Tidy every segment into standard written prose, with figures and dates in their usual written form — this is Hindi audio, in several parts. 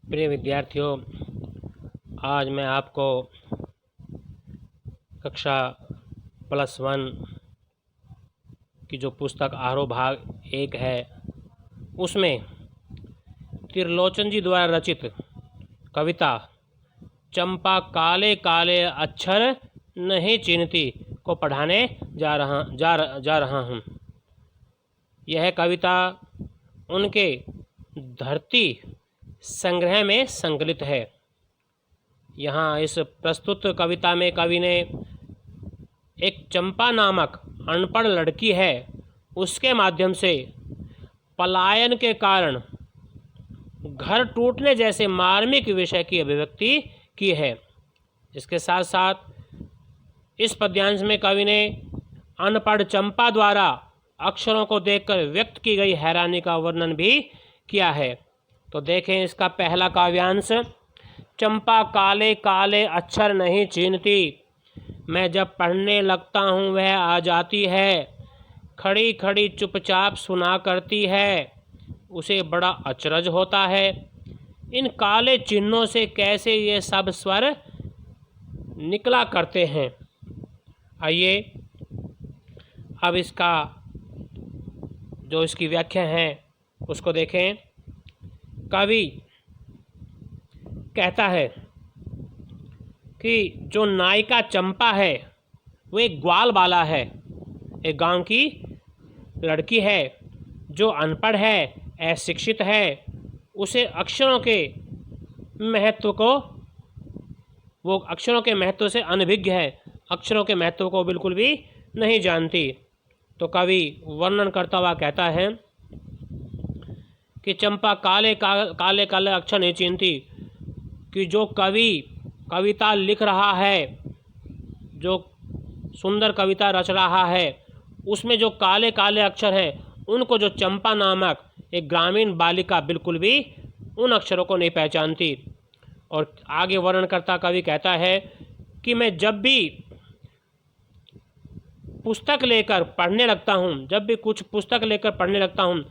प्रिय विद्यार्थियों, आज मैं आपको कक्षा +1 की जो पुस्तक आरोह भाग 1 है उसमें त्रिलोचन जी द्वारा रचित कविता चंपा काले काले अक्षर नहीं चिन्हती को पढ़ाने जा रहा हूँ। यह कविता उनके धरती संग्रह में संकलित है। यहाँ इस प्रस्तुत कविता में कवि ने एक चंपा नामक अनपढ़ लड़की है उसके माध्यम से पलायन के कारण घर टूटने जैसे मार्मिक विषय की अभिव्यक्ति की है। इसके साथ साथ इस पद्यांश में कवि ने अनपढ़ चंपा द्वारा अक्षरों को देखकर व्यक्त की गई हैरानी का वर्णन भी किया है। तो देखें इसका पहला काव्यांश। चंपा काले काले अक्षर नहीं चिन्हती, मैं जब पढ़ने लगता हूँ वह आ जाती है, खड़ी खड़ी चुपचाप सुना करती है, उसे बड़ा अचरज होता है, इन काले चिन्हों से कैसे ये सब स्वर निकला करते हैं। आइए अब इसकी व्याख्या है उसको देखें। कवि कहता है कि जो नायिका चंपा है वो एक ग्वाल बाला है, एक गांव की लड़की है जो अनपढ़ है, अशिक्षित है, उसे अक्षरों के महत्व से अनभिज्ञ है, अक्षरों के महत्व को बिल्कुल भी नहीं जानती। तो कवि वर्णन करता हुआ कहता है कि चंपा काले काले अक्षर नहीं चिन्हती, कि जो कवि कविता लिख रहा है, जो सुंदर कविता रच रहा है, उसमें जो काले काले अक्षर हैं उनको जो चंपा नामक एक ग्रामीण बालिका बिल्कुल भी उन अक्षरों को नहीं पहचानती। और आगे वर्णन करता कवि कहता है कि मैं जब भी पुस्तक लेकर पढ़ने लगता हूँ, जब भी कुछ पुस्तक लेकर पढ़ने लगता हूँ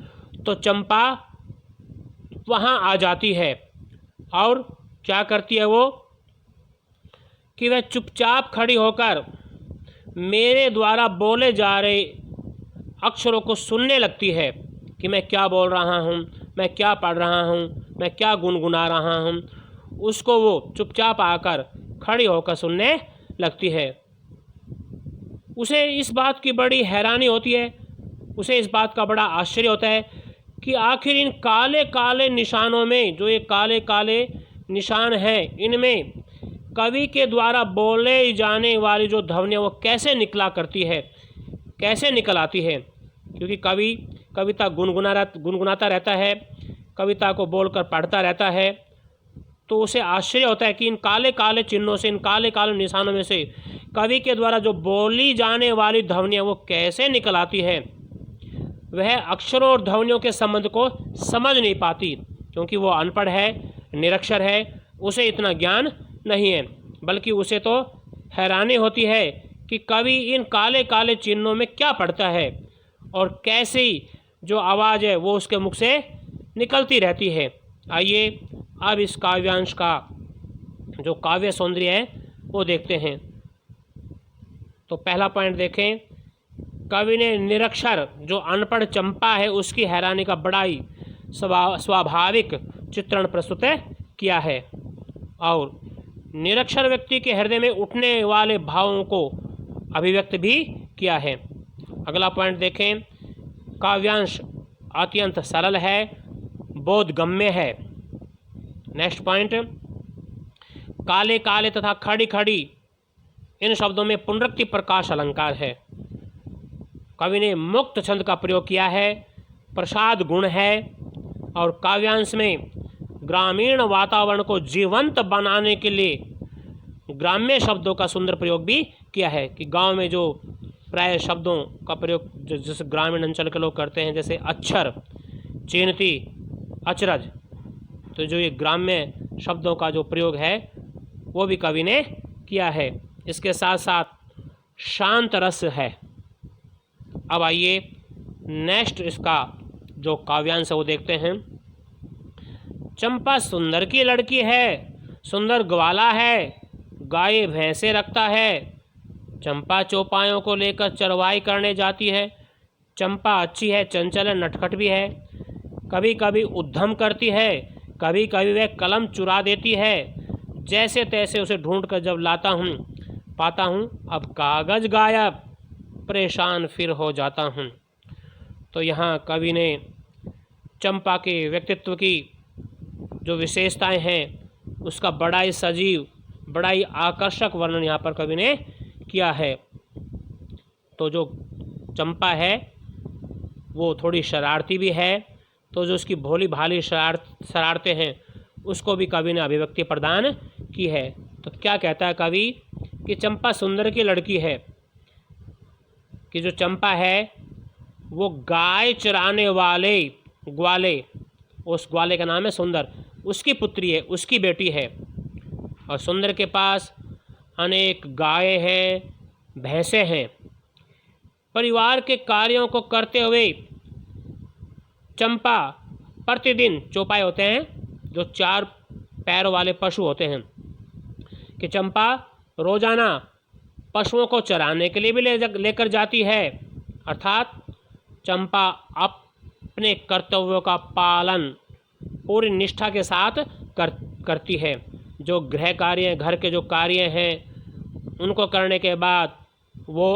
तो चंपा वहाँ आ जाती है और क्या करती है वो कि वह चुपचाप खड़ी होकर मेरे द्वारा बोले जा रहे अक्षरों को सुनने लगती है कि मैं क्या बोल रहा हूँ, मैं क्या पढ़ रहा हूँ, मैं क्या गुनगुना रहा हूँ। उसको वो चुपचाप आकर खड़ी होकर सुनने लगती है। उसे इस बात की बड़ी हैरानी होती है, उसे इस बात का बड़ा आश्चर्य होता है कि आखिर इन काले काले निशानों में, जो ये काले काले निशान हैं, इनमें कवि के द्वारा बोले जाने वाली जो ध्वनियाँ वो कैसे निकला करती है, कैसे निकल आती है। क्योंकि कवि कविता गुनगुनाता रहता है, कविता को बोलकर पढ़ता रहता है, तो उसे आश्चर्य होता है कि इन काले काले चिन्हों से, इन काले काले निशानों में से कवि के द्वारा जो बोली जाने वाली ध्वनियाँ वो कैसे निकल आती है। वह अक्षरों और ध्वनियों के संबंध को समझ नहीं पाती, क्योंकि वो अनपढ़ है, निरक्षर है, उसे इतना ज्ञान नहीं है। बल्कि उसे तो हैरानी होती है कि कवि इन काले काले चिन्हों में क्या पढ़ता है और कैसी जो आवाज़ है वो उसके मुख से निकलती रहती है। आइए अब इस काव्यांश का जो काव्य सौंदर्य है वो देखते हैं। तो पहला पॉइंट देखें, कवि ने निरक्षर जो अनपढ़ चंपा है उसकी हैरानी का बड़ा ही स्वाभाविक चित्रण प्रस्तुत किया है और निरक्षर व्यक्ति के हृदय में उठने वाले भावों को अभिव्यक्त भी किया है। अगला पॉइंट देखें, काव्यांश अत्यंत सरल है, बोधगम्य है। नेक्स्ट पॉइंट, काले काले तथा खड़ी खड़ी इन शब्दों में पुनरुक्ति प्रकाश अलंकार है। कवि ने मुक्त छंद का प्रयोग किया है, प्रसाद गुण है और काव्यांश में ग्रामीण वातावरण को जीवंत बनाने के लिए ग्राम्य शब्दों का सुंदर प्रयोग भी किया है। कि गांव में जो प्राय शब्दों का प्रयोग जैसे ग्रामीण अंचल के लोग करते हैं, जैसे अक्षर, चिन्हती, अचरज, तो जो ये ग्राम्य शब्दों का जो प्रयोग है वो भी कवि ने किया है। इसके साथ साथ शांत रस है। अब आइए नेक्स्ट इसका जो काव्यांश है वो देखते हैं। चंपा सुंदर की लड़की है, सुंदर ग्वाला है, गाय भैंसे रखता है। चंपा चौपायों को लेकर चरवाई करने जाती है। चंपा अच्छी है, चंचल है, नटखट भी है। कभी कभी उद्यम करती है, कभी कभी वह कलम चुरा देती है। जैसे तैसे उसे ढूंढ कर जब लाता हूँ पाता हूँ, अब कागज़ गायब, परेशान फिर हो जाता हूँ। तो यहाँ कवि ने चंपा के व्यक्तित्व की जो विशेषताएं हैं उसका बड़ा ही सजीव, बड़ा ही आकर्षक वर्णन यहाँ पर कवि ने किया है। तो जो चंपा है वो थोड़ी शरारती भी है, तो जो उसकी भोली भाली शरारतें हैं उसको भी कवि ने अभिव्यक्ति प्रदान की है। तो क्या कहता है कवि कि चंपा सुंदर की लड़की है, कि जो चंपा है वो गाय चराने वाले ग्वाले, उस ग्वाले का नाम है सुंदर, उसकी पुत्री है, उसकी बेटी है। और सुंदर के पास अनेक गायें हैं, भैंसें हैं। परिवार के कार्यों को करते हुए चंपा प्रतिदिन, चौपाई होते हैं जो 4 पैरों वाले पशु होते हैं, कि चंपा रोजाना पशुओं को चराने के लिए भी लेकर जाती है। अर्थात चंपा अपने कर्तव्यों का पालन पूरी निष्ठा के साथ करती है। जो गृह कार्य, घर के जो कार्य हैं उनको करने के बाद वो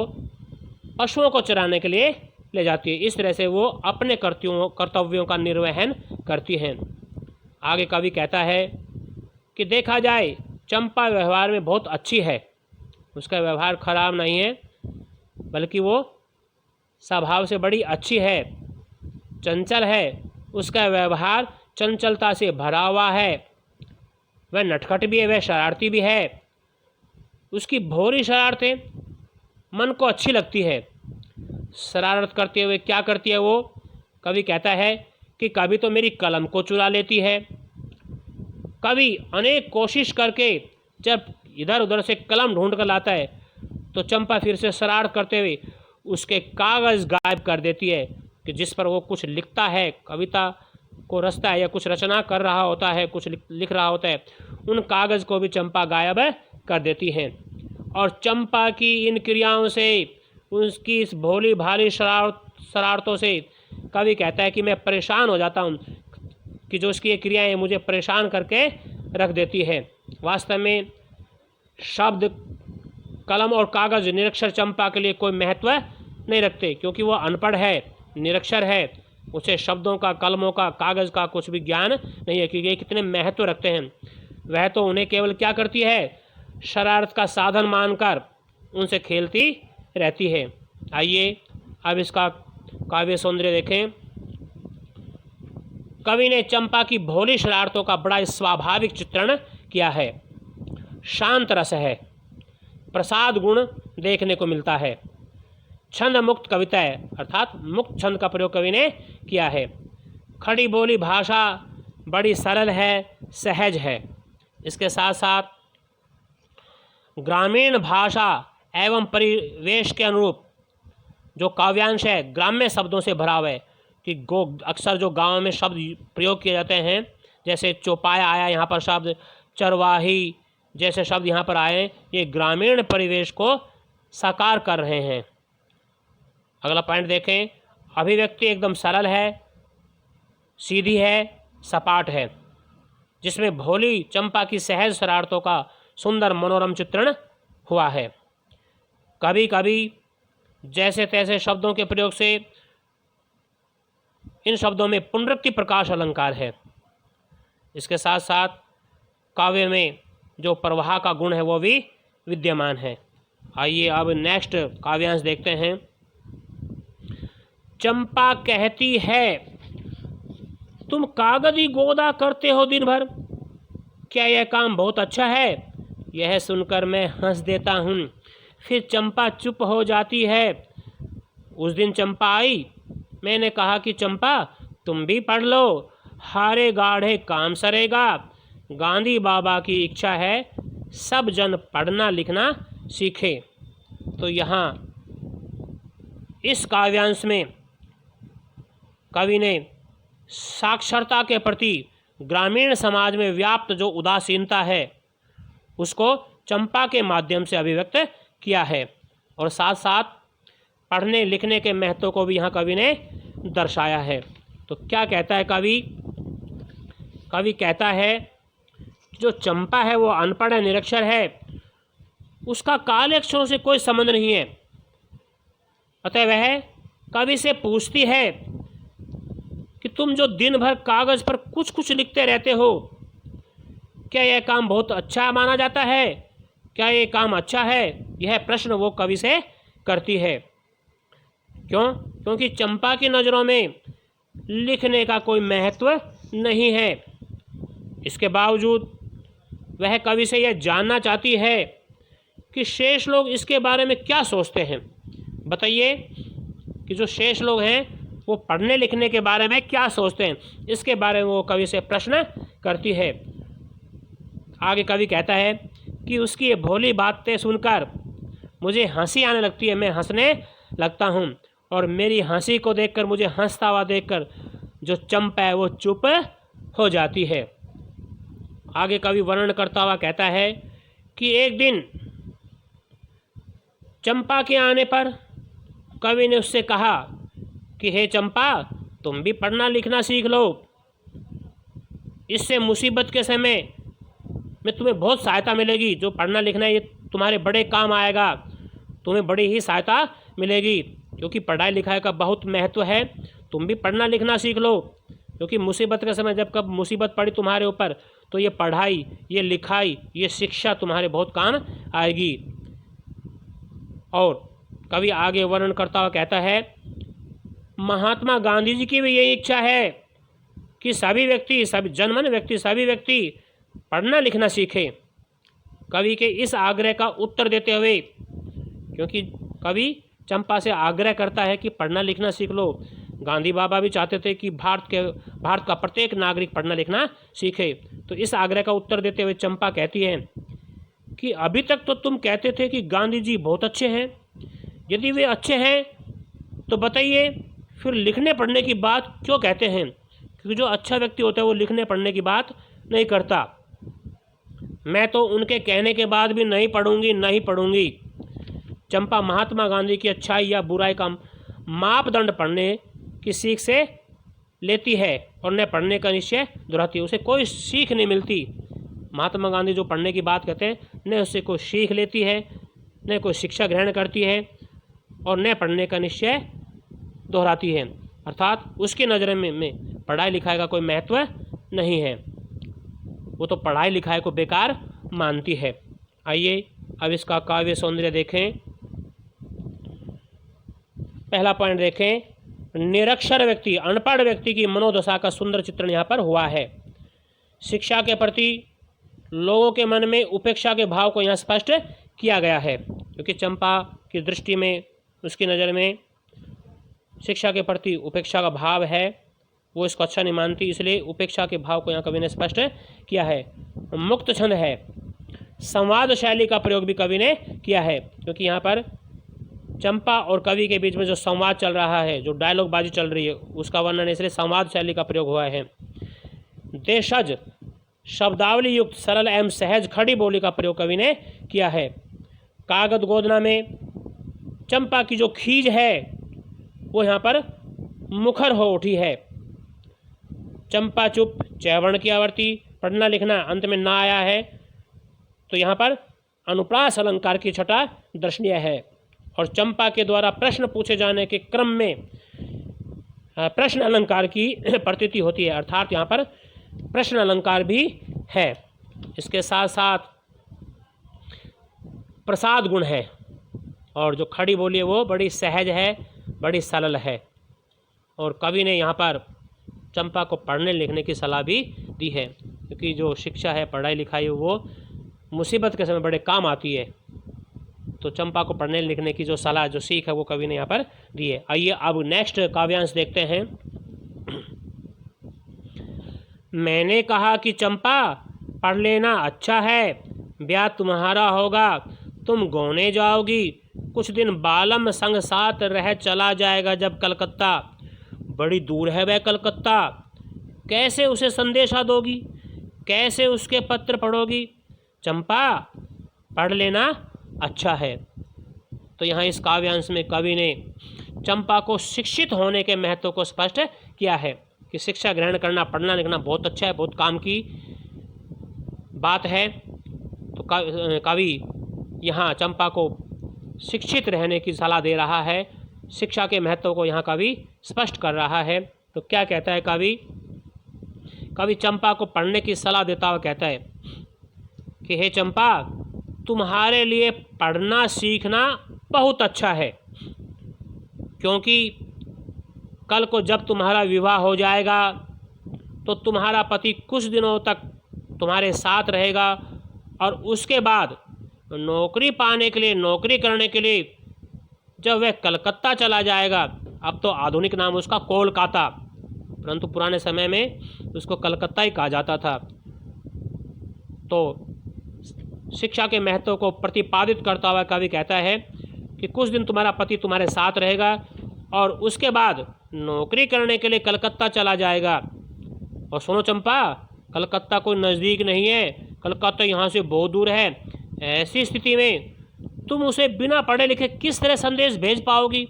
पशुओं को चराने के लिए ले जाती है। इस तरह से वो अपने कर्तव्यों का निर्वहन करती हैं। आगे कवि कहता है कि देखा जाए चंपा व्यवहार में बहुत अच्छी है, उसका व्यवहार खराब नहीं है, बल्कि वो स्वभाव से बड़ी अच्छी है, चंचल है, उसका व्यवहार चंचलता से भरा हुआ है, वह नटखट भी है, वह शरारती भी है। उसकी भोरी शरारतें मन को अच्छी लगती है। शरारत करते हुए क्या करती है वो? कवि कहता है कि कभी तो मेरी कलम को चुरा लेती है। कवि अनेक कोशिश करके जब इधर उधर से कलम ढूंढ कर लाता है तो चंपा फिर से शरारत करते हुए उसके कागज़ गायब कर देती है, कि जिस पर वो कुछ लिखता है, कविता को रचता है या कुछ रचना कर रहा होता है, कुछ लिख रहा होता है, उन कागज़ को भी चंपा गायब कर देती हैं। और चंपा की इन क्रियाओं से, उसकी इस भोली भाली शरारतों से कवि कहता है कि मैं परेशान हो जाता हूँ, कि जो उसकी ये क्रियाएँ मुझे परेशान करके रख देती है। वास्तव में शब्द, कलम और कागज़ निरक्षर चंपा के लिए कोई महत्व नहीं रखते, क्योंकि वो अनपढ़ है, निरक्षर है, उसे शब्दों का, कलमों का, कागज़ का कुछ भी ज्ञान नहीं है, क्योंकि ये कितने महत्व रखते हैं। वह तो उन्हें केवल क्या करती है, शरारत का साधन मानकर उनसे खेलती रहती है। आइए अब इसका काव्य सौंदर्य देखें। कवि ने चंपा की भोली शरारतों का बड़ा स्वाभाविक चित्रण किया है। शांत रस है, प्रसाद गुण देखने को मिलता है। छंद मुक्त कविता है, अर्थात मुक्त छंद का प्रयोग कवि ने किया है। खड़ी बोली भाषा बड़ी सरल है, सहज है। इसके साथ साथ ग्रामीण भाषा एवं परिवेश के अनुरूप जो काव्यांश है ग्राम्य शब्दों से भरा हुआ है, कि अक्सर जो गांव में शब्द प्रयोग किए जाते हैं, जैसे चौपाया आया यहाँ पर शब्द, चरवाही जैसे शब्द यहाँ पर आए, ये ग्रामीण परिवेश को साकार कर रहे हैं। अगला पॉइंट देखें। अभिव्यक्ति एकदम सरल है, सीधी है, सपाट है, जिसमें भोली चंपा की सहज शरारतों का सुंदर मनोरम चित्रण हुआ है। कभी कभी जैसे तैसे शब्दों के प्रयोग से इन शब्दों में पुनरुक्ति प्रकाश अलंकार है। इसके साथ साथ काव्य में जो प्रवाह का गुण है वो भी विद्यमान है। आइए अब नेक्स्ट काव्यांश देखते हैं। चंपा कहती है, तुम कागजी गोदा करते हो दिन भर, क्या यह काम बहुत अच्छा है? यह सुनकर मैं हंस देता हूँ, फिर चंपा चुप हो जाती है। उस दिन चंपा आई, मैंने कहा कि चंपा तुम भी पढ़ लो, हारे गाढ़े काम सरेगा। गांधी बाबा की इच्छा है सब जन पढ़ना लिखना सीखे। तो यहाँ इस काव्यांश में कवि ने साक्षरता के प्रति ग्रामीण समाज में व्याप्त जो उदासीनता है उसको चंपा के माध्यम से अभिव्यक्त किया है। और साथ साथ पढ़ने लिखने के महत्व को भी यहाँ कवि ने दर्शाया है। तो क्या कहता है कवि? कवि कहता है जो चंपा है वो अनपढ़ है, निरक्षर है, उसका काले अक्षरों से कोई संबंध नहीं है। अतः वह कवि से पूछती है कि तुम जो दिन भर कागज़ पर कुछ कुछ लिखते रहते हो, क्या यह काम बहुत अच्छा माना जाता है? क्या ये काम अच्छा है? यह प्रश्न वो कवि से करती है। क्यों? क्योंकि चंपा की नज़रों में लिखने का कोई महत्व नहीं है। इसके बावजूद वह कवि से यह जानना चाहती है कि शेष लोग इसके बारे में क्या सोचते हैं। बताइए कि जो शेष लोग हैं वो पढ़ने लिखने के बारे में क्या सोचते हैं, इसके बारे में वो कवि से प्रश्न करती है। आगे कवि कहता है कि उसकी ये भोली बातें सुनकर मुझे हंसी आने लगती है, मैं हंसने लगता हूँ, और मेरी हंसी को देखकर, मुझे हंसता हुआ देखकर जो चंपा है वो चुप हो जाती है। आगे कवि वर्णन करता हुआ कहता है कि एक दिन चंपा के आने पर कवि ने उससे कहा कि हे चंपा, तुम भी पढ़ना लिखना सीख लो, इससे मुसीबत के समय में तुम्हें बहुत सहायता मिलेगी। जो पढ़ना लिखना ये तुम्हारे बड़े काम आएगा, तुम्हें बड़ी ही सहायता मिलेगी, क्योंकि पढ़ाई लिखाई का बहुत महत्व है। तुम भी पढ़ना लिखना सीख लो, क्योंकि मुसीबत के समय जब कब मुसीबत पड़ी तुम्हारे ऊपर तो ये पढ़ाई, ये लिखाई, ये शिक्षा तुम्हारे बहुत काम आएगी। और कवि आगे वर्णन करता हुआ कहता है, महात्मा गांधी जी की भी यही इच्छा है कि सभी व्यक्ति, सभी जनमन व्यक्ति, सभी व्यक्ति पढ़ना लिखना सीखें। कवि के इस आग्रह का उत्तर देते हुए, क्योंकि कवि चंपा से आग्रह करता है कि पढ़ना लिखना सीख लो, गांधी बाबा भी चाहते थे कि भारत का प्रत्येक नागरिक पढ़ना लिखना सीखे। तो इस आग्रह का उत्तर देते हुए चंपा कहती है कि अभी तक तो तुम कहते थे कि गांधी जी बहुत अच्छे हैं, यदि वे अच्छे हैं तो बताइए फिर लिखने पढ़ने की बात क्यों कहते हैं? क्योंकि जो अच्छा व्यक्ति होता है वो लिखने पढ़ने की बात नहीं करता। मैं तो उनके कहने के बाद भी नहीं पढ़ूंगी। चंपा महात्मा गांधी की अच्छाई या बुराई का मापदंड पढ़ने की सीख से लेती है और न पढ़ने का निश्चय दोहराती है। उसे कोई सीख नहीं मिलती। महात्मा गांधी जो पढ़ने की बात कहते हैं, न उससे कोई सीख लेती है, न कोई शिक्षा ग्रहण करती है, और न पढ़ने का निश्चय दोहराती है। अर्थात उसकी नज़र में पढ़ाई लिखाई का कोई महत्व नहीं है, वो तो पढ़ाई लिखाई को बेकार मानती है। आइए अब इसका काव्य सौंदर्य देखें। पहला पॉइंट देखें, निरक्षर व्यक्ति, अनपढ़ व्यक्ति की मनोदशा का सुंदर चित्रण यहाँ पर हुआ है। शिक्षा के प्रति लोगों के मन में उपेक्षा के भाव को यहाँ स्पष्ट किया गया है, क्योंकि चंपा की दृष्टि में, उसकी नज़र में शिक्षा के प्रति उपेक्षा का भाव है, वो इसको अच्छा नहीं मानती, इसलिए उपेक्षा के भाव को यहाँ कवि ने स्पष्ट किया है। मुक्त छंद है, संवाद शैली का प्रयोग भी कवि ने किया है, क्योंकि यहाँ पर चंपा और कवि के बीच में जो संवाद चल रहा है, जो डायलॉग बाजी चल रही है, उसका वर्णन इसलिए संवाद शैली का प्रयोग हुआ है। देशज, शब्दावली युक्त सरल एवं सहज खड़ी बोली का प्रयोग कवि ने किया है। कागद गोदना में चंपा की जो खीज है वो यहाँ पर मुखर हो उठी है। चंपा चुप, चैवर्ण की आवर्ती, पढ़ना लिखना अंत में ना आया है, तो यहाँ पर अनुप्रास अलंकार की छटा दर्शनीय है। और चंपा के द्वारा प्रश्न पूछे जाने के क्रम में प्रश्न अलंकार की प्रतीति होती है, अर्थात यहाँ पर प्रश्न अलंकार भी है। इसके साथ साथ प्रसाद गुण है, और जो खड़ी बोली है वो बड़ी सहज है, बड़ी सरल है। और कवि ने यहाँ पर चंपा को पढ़ने लिखने की सलाह भी दी है, क्योंकि जो शिक्षा है, पढ़ाई लिखाई वो मुसीबत के समय बड़े काम आती है। तो चंपा को पढ़ने लिखने की जो सलाह, जो सीख है, वो कवि ने यहाँ पर दी है। आइए अब नेक्स्ट काव्यांश देखते हैं। मैंने कहा कि चंपा पढ़ लेना अच्छा है, ब्याह तुम्हारा होगा, तुम गौने जाओगी, कुछ दिन बालम संग साथ रह चला जाएगा जब कलकत्ता, बड़ी दूर है वह कलकत्ता, कैसे उसे संदेशा दोगी, कैसे उसके पत्र पढ़ोगी? चंपा, पढ़ लेना अच्छा है। तो यहाँ इस काव्यांश में कवि ने चंपा को शिक्षित होने के महत्व को स्पष्ट किया है कि शिक्षा ग्रहण करना, पढ़ना लिखना बहुत अच्छा है, बहुत काम की बात है। तो कवि यहाँ चंपा को शिक्षित रहने की सलाह दे रहा है, शिक्षा के महत्व को यहाँ कवि स्पष्ट कर रहा है। तो क्या कहता है कवि? कवि चंपा को पढ़ने की सलाह देता हुआ कहता है कि हे चंपा, तुम्हारे लिए पढ़ना सीखना बहुत अच्छा है, क्योंकि कल को जब तुम्हारा विवाह हो जाएगा तो तुम्हारा पति कुछ दिनों तक तुम्हारे साथ रहेगा और उसके बाद नौकरी पाने के लिए, नौकरी करने के लिए जब वह कलकत्ता चला जाएगा, अब तो आधुनिक नाम उसका कोलकाता, परंतु पुराने समय में उसको कलकत्ता ही कहा जाता था। तो शिक्षा के महत्व को प्रतिपादित करता हुआ कवि कहता है कि कुछ दिन तुम्हारा पति तुम्हारे साथ रहेगा और उसके बाद नौकरी करने के लिए कलकत्ता चला जाएगा। और सुनो चंपा, कलकत्ता कोई नज़दीक नहीं है, कलकत्ता यहाँ से बहुत दूर है। ऐसी स्थिति में तुम उसे बिना पढ़े लिखे किस तरह संदेश भेज पाओगी?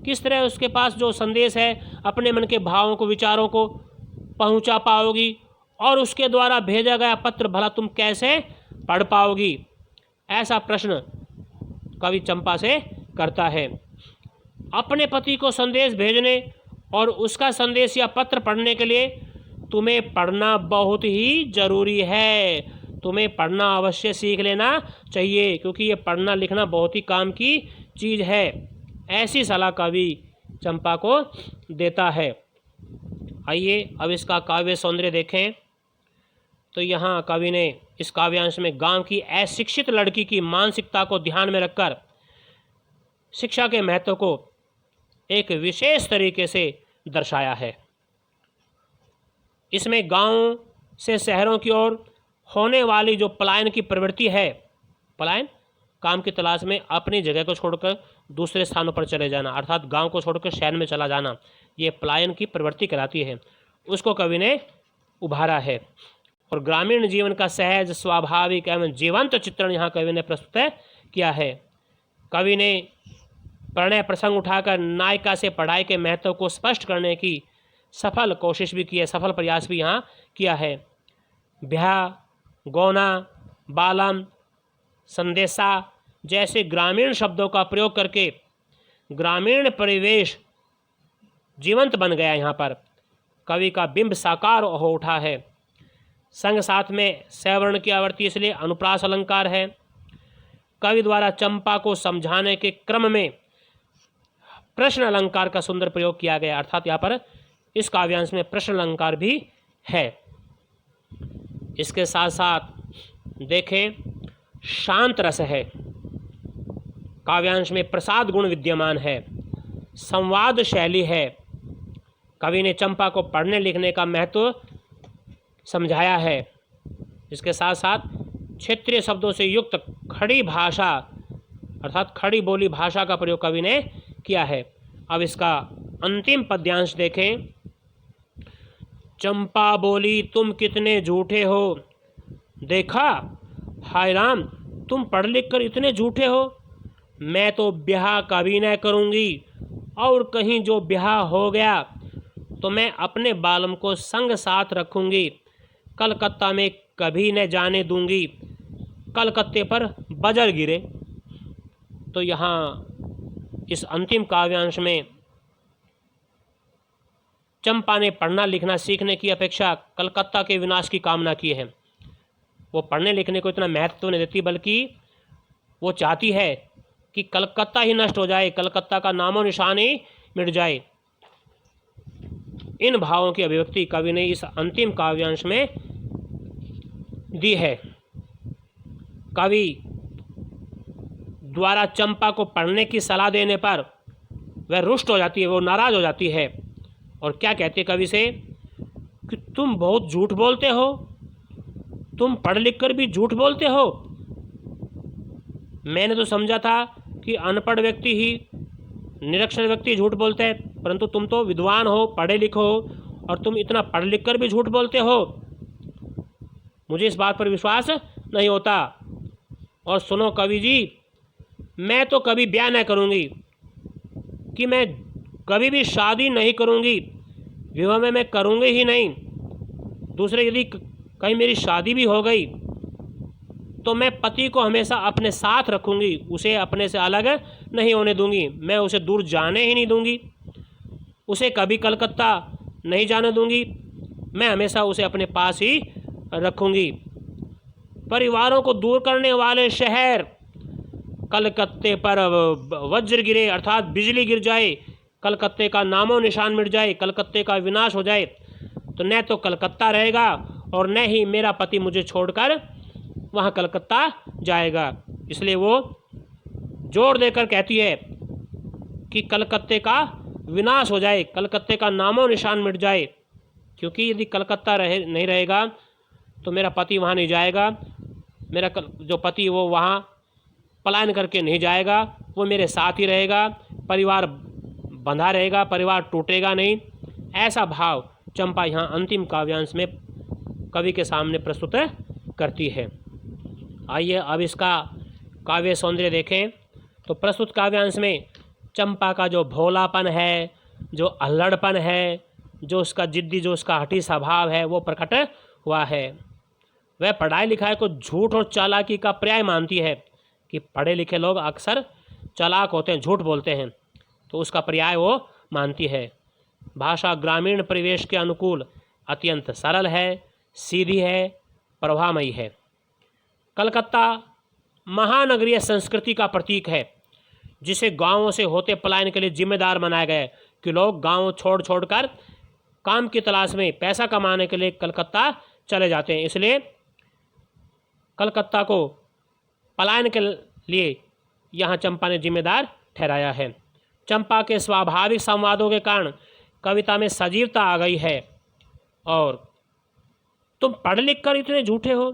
किस तरह उसके पास जो संदेश है अपने मन के भावों को, विचारों को पहुँचा पाओगी? और उसके द्वारा भेजा गया पत्र भला तुम कैसे पढ़ पाओगी? ऐसा प्रश्न कवि चंपा से करता है। अपने पति को संदेश भेजने और उसका संदेश या पत्र पढ़ने के लिए तुम्हें पढ़ना बहुत ही ज़रूरी है। तुम्हें पढ़ना अवश्य सीख लेना चाहिए, क्योंकि ये पढ़ना लिखना बहुत ही काम की चीज़ है। ऐसी सलाह कवि चंपा को देता है। आइए अब इसका काव्य सौंदर्य देखें। तो यहाँ कवि ने इस काव्यांश में गांव की अशिक्षित लड़की की मानसिकता को ध्यान में रखकर शिक्षा के महत्व को एक विशेष तरीके से दर्शाया है। इसमें गांव से शहरों की ओर होने वाली जो पलायन की प्रवृत्ति है, पलायन काम की तलाश में अपनी जगह को छोड़कर दूसरे स्थानों पर चले जाना, अर्थात गांव को छोड़कर शहर में चला जाना, ये पलायन की प्रवृत्ति कहलाती है। उसको कवि ने उभारा है और ग्रामीण जीवन का सहज, स्वाभाविक एवं जीवंत चित्रण यहाँ कवि ने प्रस्तुत किया है। कवि ने प्रणय प्रसंग उठाकर नायिका से पढ़ाई के महत्व को स्पष्ट करने की सफल कोशिश भी की है, सफल प्रयास भी यहाँ किया है। ब्याह, गौना, बालम, संदेशा जैसे ग्रामीण शब्दों का प्रयोग करके ग्रामीण परिवेश जीवंत बन गया। यहाँ पर कवि का बिंब साकार हो उठा है। संग साथ में सवर्ण की आवर्ती, इसलिए अनुप्रास अलंकार है। कवि द्वारा चंपा को समझाने के क्रम में प्रश्न अलंकार का सुंदर प्रयोग किया गया, अर्थात यहाँ पर इस काव्यांश में प्रश्न अलंकार भी है। इसके साथ साथ देखें, शांत रस है, काव्यांश में प्रसाद गुण विद्यमान है, संवाद शैली है। कवि ने चंपा को पढ़ने लिखने का महत्व समझाया है। इसके साथ साथ क्षेत्रीय शब्दों से युक्त खड़ी भाषा, अर्थात खड़ी बोली भाषा का प्रयोग कवि ने किया है। अब इसका अंतिम पद्यांश देखें। चंपा बोली तुम कितने झूठे हो, देखा हाय राम तुम पढ़ लिख कर इतने झूठे हो। मैं तो ब्याह कभी न करूँगी, और कहीं जो ब्याह हो गया तो मैं अपने बालम को संग साथ रखूँगी, कलकत्ता में कभी न जाने दूंगी, कलकत्ते पर बजर गिरे। तो यहाँ इस अंतिम काव्यांश में चंपा ने पढ़ना लिखना सीखने की अपेक्षा कलकत्ता के विनाश की कामना की है। वो पढ़ने लिखने को इतना महत्व नहीं देती, बल्कि वो चाहती है कि कलकत्ता ही नष्ट हो जाए, कलकत्ता का नामो निशान ही मिट जाए। इन भावों की अभिव्यक्ति कवि ने इस अंतिम काव्यांश में दी है। कवि द्वारा चंपा को पढ़ने की सलाह देने पर वह रुष्ट हो जाती है, वो नाराज़ हो जाती है और क्या कहती है कवि से कि तुम बहुत झूठ बोलते हो, तुम पढ़ लिख कर भी झूठ बोलते हो। मैंने तो समझा था कि अनपढ़ व्यक्ति ही, निरक्षर व्यक्ति झूठ बोलते हैं, परंतु तुम तो विद्वान हो, पढ़े लिखो हो और तुम इतना पढ़ लिख कर भी झूठ बोलते हो। मुझे इस बात पर विश्वास नहीं होता। और सुनो कवि जी, मैं तो कभी ब्याह नहीं करूँगी कि मैं कभी भी शादी नहीं करूँगी, विवाह में मैं करूँगी ही नहीं। दूसरे, यदि कहीं मेरी शादी भी हो गई तो मैं पति को हमेशा अपने साथ रखूँगी, उसे अपने से अलग नहीं होने दूँगी, मैं उसे दूर जाने ही नहीं दूँगी, उसे कभी कलकत्ता नहीं जाने दूँगी, मैं हमेशा उसे अपने पास ही रखूँगी। परिवारों को दूर करने वाले शहर, कलकत्ते पर वज्र गिरे अर्थात बिजली गिर जाए, कलकत्ते का नामो निशान मिट जाए, कलकत्ते का विनाश हो जाए, तो न तो कलकत्ता रहेगा और न ही मेरा पति मुझे छोड़कर वहाँ कलकत्ता जाएगा। इसलिए वो जोर देकर कहती है कि कलकत्ते का विनाश हो जाए, कलकत्ते का नामो निशान मिट जाए, क्योंकि यदि कलकत्ता नहीं रहेगा तो मेरा पति वहाँ नहीं जाएगा, मेरा जो पति वो वहाँ पलायन करके नहीं जाएगा, वो मेरे साथ ही रहेगा, परिवार बंधा रहेगा, परिवार टूटेगा नहीं। ऐसा भाव चंपा यहाँ अंतिम काव्यांश में कवि के सामने प्रस्तुत करती है। आइए अब इसका काव्य सौंदर्य देखें। तो प्रस्तुत काव्यांश में चंपा का जो भोलापन है, जो अल्लड़पन है, जो उसका जिद्दी, जो उसका हठी स्वभाव है, वो प्रकट हुआ है। वह पढ़ाई लिखाई को झूठ और चालाकी का पर्याय मानती है कि पढ़े लिखे लोग अक्सर चालाक होते हैं, झूठ बोलते हैं, तो उसका पर्याय वो मानती है। भाषा ग्रामीण परिवेश के अनुकूल अत्यंत सरल है, सीधी है, प्रभामयी है। कलकत्ता महानगरीय संस्कृति का प्रतीक है, जिसे गांवों से होते पलायन के लिए जिम्मेदार बनाया गया है कि लोग गांव छोड़ कर काम की तलाश में पैसा कमाने के लिए कलकत्ता चले जाते हैं। इसलिए कलकत्ता को पलायन के लिए यहाँ चंपा ने जिम्मेदार ठहराया है। चंपा के स्वाभाविक संवादों के कारण कविता में सजीवता आ गई है। और तुम पढ़ लिख कर इतने झूठे हो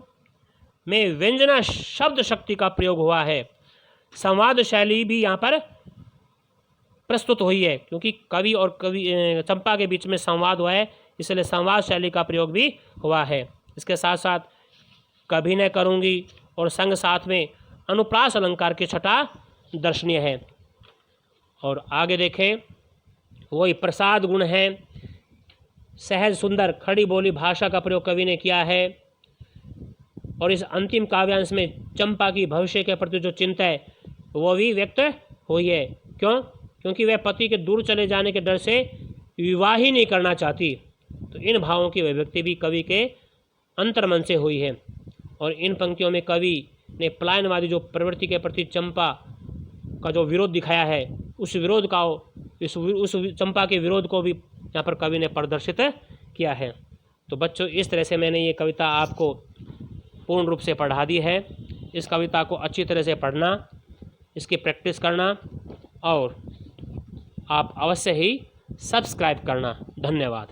में व्यंजना शब्द शक्ति का प्रयोग हुआ है। संवाद शैली भी यहाँ पर प्रस्तुत हुई है, क्योंकि कवि और चंपा के बीच में संवाद हुआ है, इसलिए संवाद शैली का प्रयोग भी हुआ है। इसके साथ साथ कभी न करूँगी और संग साथ में अनुप्रास अलंकार की छटा दर्शनीय है। और आगे देखें, वही प्रसाद गुण है, सहज सुंदर खड़ी बोली भाषा का प्रयोग कवि ने किया है। और इस अंतिम काव्यांश में चंपा की भविष्य के प्रति जो चिंता है वो भी व्यक्त हुई है। क्यों? क्योंकि वह पति के दूर चले जाने के डर से विवाह ही नहीं करना चाहती। तो इन भावों की अभिव्यक्ति भी कवि के अंतर्मन से हुई है। और इन पंक्तियों में कवि ने पलायनवादी जो प्रवृत्ति के प्रति चंपा का जो विरोध दिखाया है, उस विरोध का उस चंपा के विरोध को भी यहाँ पर कवि ने प्रदर्शित किया है। तो बच्चों, इस तरह से मैंने ये कविता आपको पूर्ण रूप से पढ़ा दी है। इस कविता को अच्छी तरह से पढ़ना, इसकी प्रैक्टिस करना और आप अवश्य ही सब्सक्राइब करना। धन्यवाद।